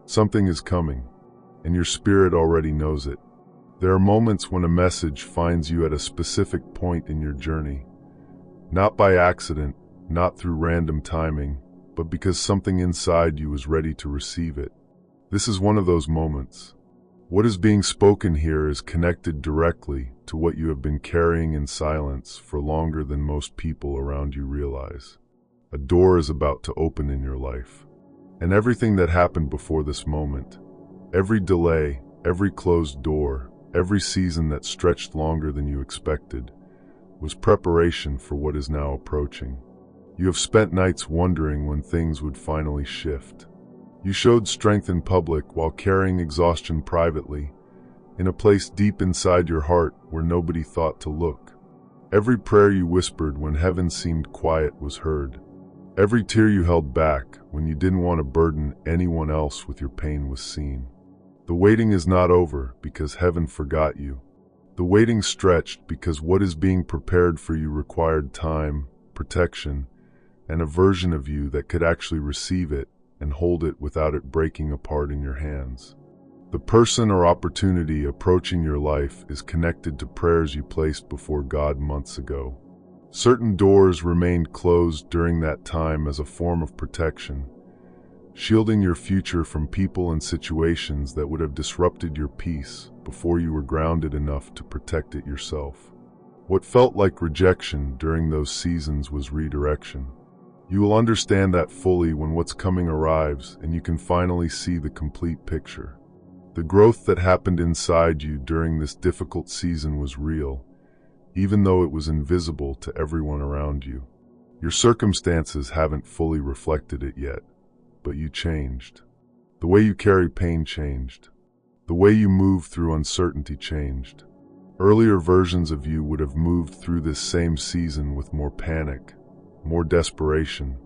Something is coming, and your spirit already knows it. There are moments when a message finds you at a specific point in your journey, not by accident, not through random timing, but because something inside you is ready to receive it. This is one of those moments. What is being spoken here is connected directly to what you have been carrying in silence for longer than most people around you realize. A door is about to open in your life. And everything that happened before this moment, every delay, every closed door, every season that stretched longer than you expected, was preparation for what is now approaching. You have spent nights wondering when things would finally shift. You showed strength in public while carrying exhaustion privately, in a place deep inside your heart where nobody thought to look. Every prayer you whispered when heaven seemed quiet was heard. Every tear you held back when you didn't want to burden anyone else with your pain was seen. The waiting is not over because heaven forgot you. The waiting stretched because what is being prepared for you required time, protection, and a version of you that could actually receive it and hold it without it breaking apart in your hands. The person or opportunity approaching your life is connected to prayers you placed before God months ago. Certain doors remained closed during that time as a form of protection, shielding your future from people and situations that would have disrupted your peace before you were grounded enough to protect it yourself. What felt like rejection during those seasons was redirection. You will understand that fully when what's coming arrives and you can finally see the complete picture. The growth that happened inside you during this difficult season was real, even though it was invisible to everyone around you. Your circumstances haven't fully reflected it yet, but you changed. The way you carry pain changed. The way you move through uncertainty changed. Earlier versions of you would have moved through this same season with more panic, more desperation,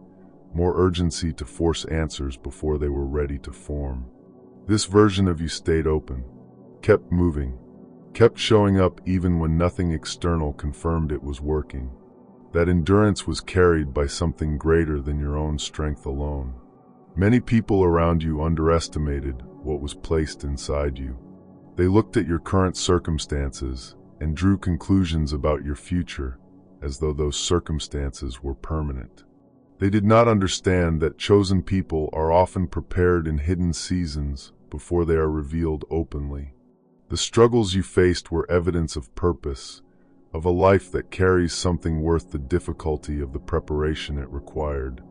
more urgency to force answers before they were ready to form. This version of you stayed open, kept moving, kept showing up even when nothing external confirmed it was working. That endurance was carried by something greater than your own strength alone. Many people around you underestimated what was placed inside you. They looked at your current circumstances and drew conclusions about your future as though those circumstances were permanent. They did not understand that chosen people are often prepared in hidden seasons before they are revealed openly. The struggles you faced were evidence of purpose, of a life that carries something worth the difficulty of the preparation it required.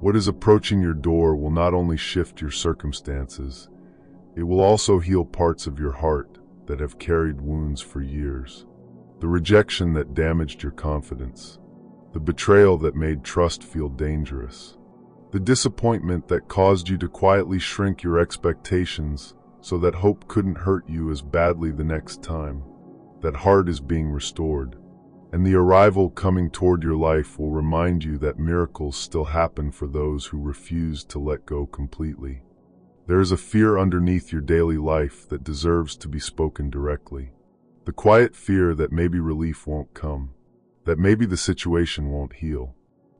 What is approaching your door will not only shift your circumstances, it will also heal parts of your heart that have carried wounds for years. The rejection that damaged your confidence, the betrayal that made trust feel dangerous, the disappointment that caused you to quietly shrink your expectations so that hope couldn't hurt you as badly the next time. That heart is being restored, and the arrival coming toward your life will remind you that miracles still happen for those who refuse to let go completely. There is a fear underneath your daily life that deserves to be spoken directly. The quiet fear that maybe relief won't come, that maybe the situation won't heal,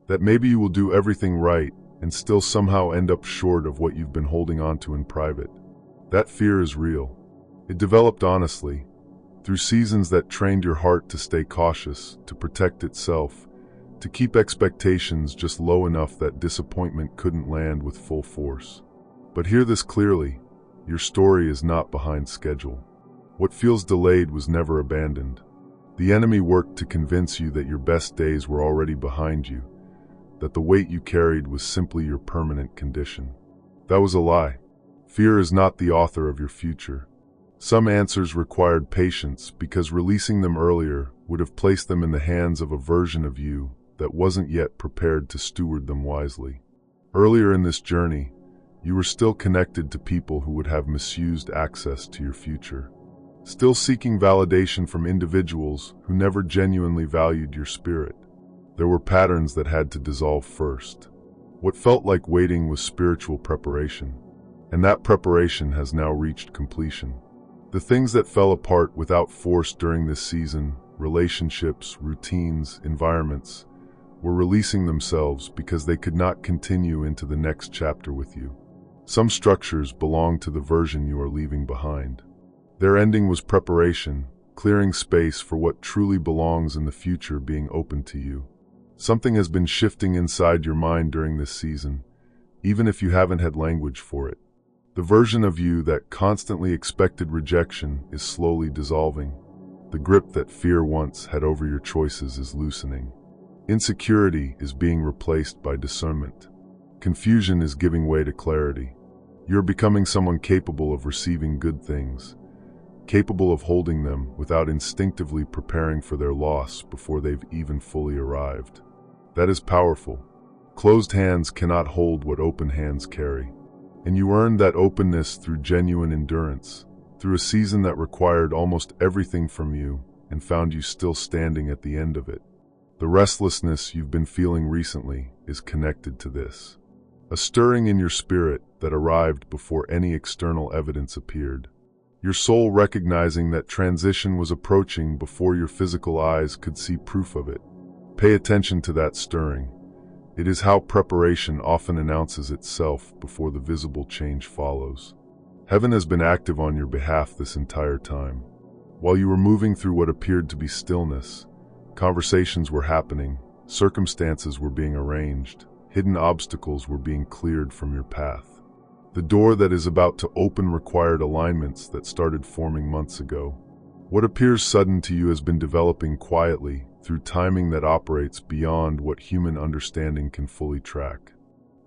that maybe you will do everything right and still somehow end up short of what you've been holding on to in private. That fear is real. It developed honestly, through seasons that trained your heart to stay cautious, to protect itself, to keep expectations just low enough that disappointment couldn't land with full force. But hear this clearly, your story is not behind schedule. What feels delayed was never abandoned. The enemy worked to convince you that your best days were already behind you, that the weight you carried was simply your permanent condition. That was a lie. Fear is not the author of your future. Some answers required patience because releasing them earlier would have placed them in the hands of a version of you that wasn't yet prepared to steward them wisely. Earlier in this journey, you were still connected to people who would have misused access to your future. Still seeking validation from individuals who never genuinely valued your spirit. There were patterns that had to dissolve first. What felt like waiting was spiritual preparation, and that preparation has now reached completion. The things that fell apart without force during this season, relationships, routines, environments, were releasing themselves because they could not continue into the next chapter with you. Some structures belong to the version you are leaving behind. Their ending was preparation, clearing space for what truly belongs in the future being open to you. Something has been shifting inside your mind during this season, even if you haven't had language for it. The version of you that constantly expected rejection is slowly dissolving. The grip that fear once had over your choices is loosening. Insecurity is being replaced by discernment. Confusion is giving way to clarity. You're becoming someone capable of receiving good things, capable of holding them without instinctively preparing for their loss before they've even fully arrived. That is powerful. Closed hands cannot hold what open hands carry. And you earned that openness through genuine endurance, through a season that required almost everything from you and found you still standing at the end of it. The restlessness you've been feeling recently is connected to this. A stirring in your spirit that arrived before any external evidence appeared. Your soul recognizing that transition was approaching before your physical eyes could see proof of it. Pay attention to that stirring. It is how preparation often announces itself before the visible change follows. Heaven has been active on your behalf this entire time. While you were moving through what appeared to be stillness, conversations were happening, circumstances were being arranged, hidden obstacles were being cleared from your path. The door that is about to open required alignments that started forming months ago. What appears sudden to you has been developing quietly through timing that operates beyond what human understanding can fully track.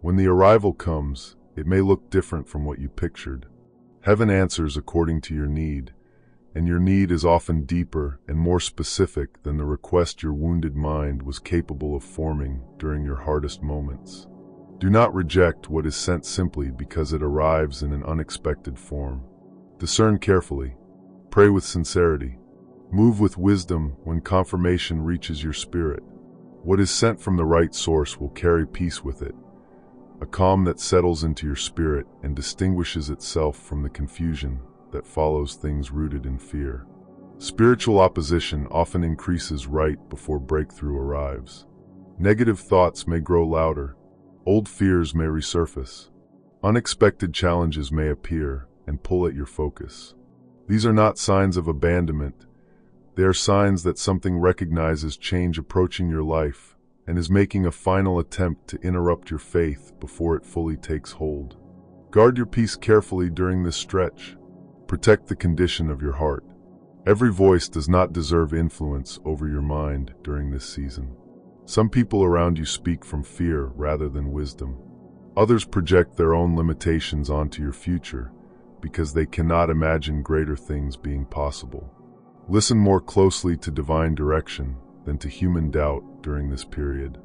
When the arrival comes, it may look different from what you pictured. Heaven answers according to your need, and your need is often deeper and more specific than the request your wounded mind was capable of forming during your hardest moments. Do not reject what is sent simply because it arrives in an unexpected form. Discern carefully. Pray with sincerity. Move with wisdom when confirmation reaches your spirit. What is sent from the right source will carry peace with it, a calm that settles into your spirit and distinguishes itself from the confusion that follows things rooted in fear. Spiritual opposition often increases right before breakthrough arrives. Negative thoughts may grow louder. Old fears may resurface. Unexpected challenges may appear and pull at your focus. These are not signs of abandonment. They are signs that something recognizes change approaching your life and is making a final attempt to interrupt your faith before it fully takes hold. Guard your peace carefully during this stretch. Protect the condition of your heart. Every voice does not deserve influence over your mind during this season. Some people around you speak from fear rather than wisdom. Others project their own limitations onto your future because they cannot imagine greater things being possible. Listen more closely to divine direction than to human doubt during this period.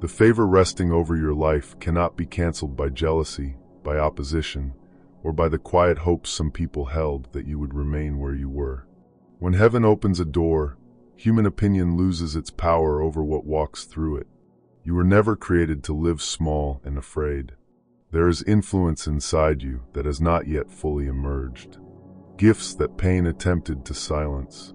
The favor resting over your life cannot be canceled by jealousy, by opposition, or by the quiet hopes some people held that you would remain where you were. When heaven opens a door, human opinion loses its power over what walks through it. You were never created to live small and afraid. There is influence inside you that has not yet fully emerged. Gifts that pain attempted to silence.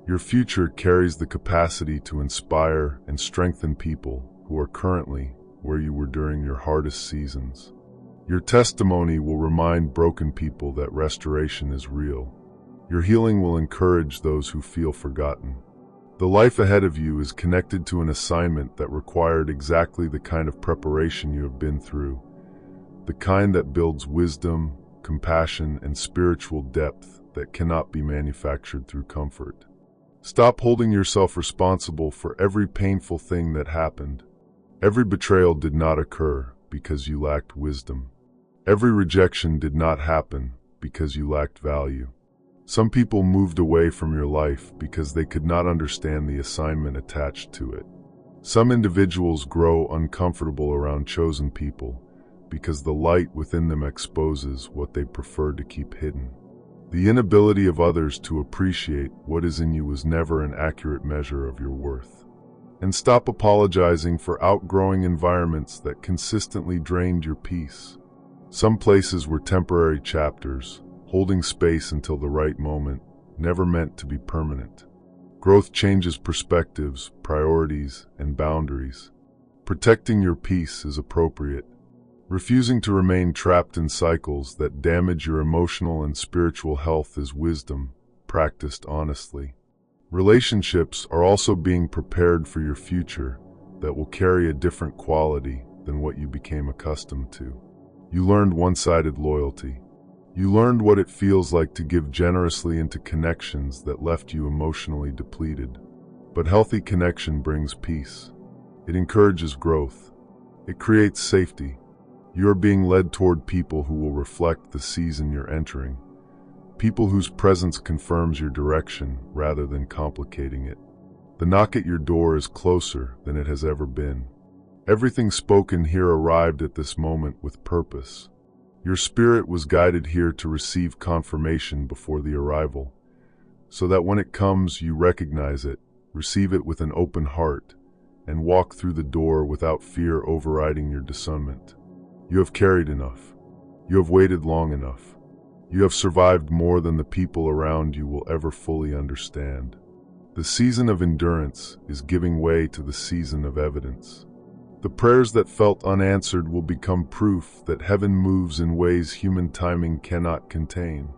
Your future carries the capacity to inspire and strengthen people who are currently where you were during your hardest seasons. Your testimony will remind broken people that restoration is real. Your healing will encourage those who feel forgotten. The life ahead of you is connected to an assignment that required exactly the kind of preparation you have been through, the kind that builds wisdom, compassion, and spiritual depth that cannot be manufactured through comfort. Stop holding yourself responsible for every painful thing that happened. Every betrayal did not occur because you lacked wisdom. Every rejection did not happen because you lacked value. Some people moved away from your life because they could not understand the assignment attached to it. Some individuals grow uncomfortable around chosen people because the light within them exposes what they prefer to keep hidden. The inability of others to appreciate what is in you was never an accurate measure of your worth. And stop apologizing for outgrowing environments that consistently drained your peace. Some places were temporary chapters, holding space until the right moment, never meant to be permanent. Growth changes perspectives, priorities, and boundaries. Protecting your peace is appropriate. Refusing to remain trapped in cycles that damage your emotional and spiritual health is wisdom, practiced honestly. Relationships are also being prepared for your future that will carry a different quality than what you became accustomed to. You learned one-sided loyalty. You learned what it feels like to give generously into connections that left you emotionally depleted. But healthy connection brings peace. It encourages growth. It creates safety. You are being led toward people who will reflect the season you're entering. People whose presence confirms your direction rather than complicating it. The knock at your door is closer than it has ever been. Everything spoken here arrived at this moment with purpose. Your spirit was guided here to receive confirmation before the arrival, so that when it comes you recognize it, receive it with an open heart, and walk through the door without fear overriding your discernment. You have carried enough. You have waited long enough. You have survived more than the people around you will ever fully understand. The season of endurance is giving way to the season of evidence. The prayers that felt unanswered will become proof that heaven moves in ways human timing cannot contain.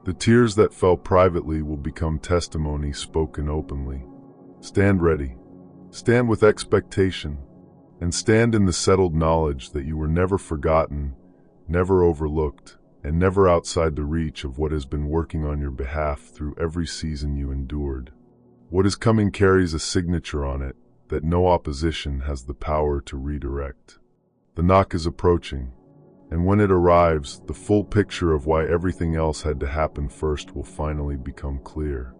The tears that fell privately will become testimony spoken openly. Stand ready. Stand with expectation. And stand in the settled knowledge that you were never forgotten, never overlooked, and never outside the reach of what has been working on your behalf through every season you endured. What is coming carries a signature on it that no opposition has the power to redirect. The knock is approaching, and when it arrives, the full picture of why everything else had to happen first will finally become clear.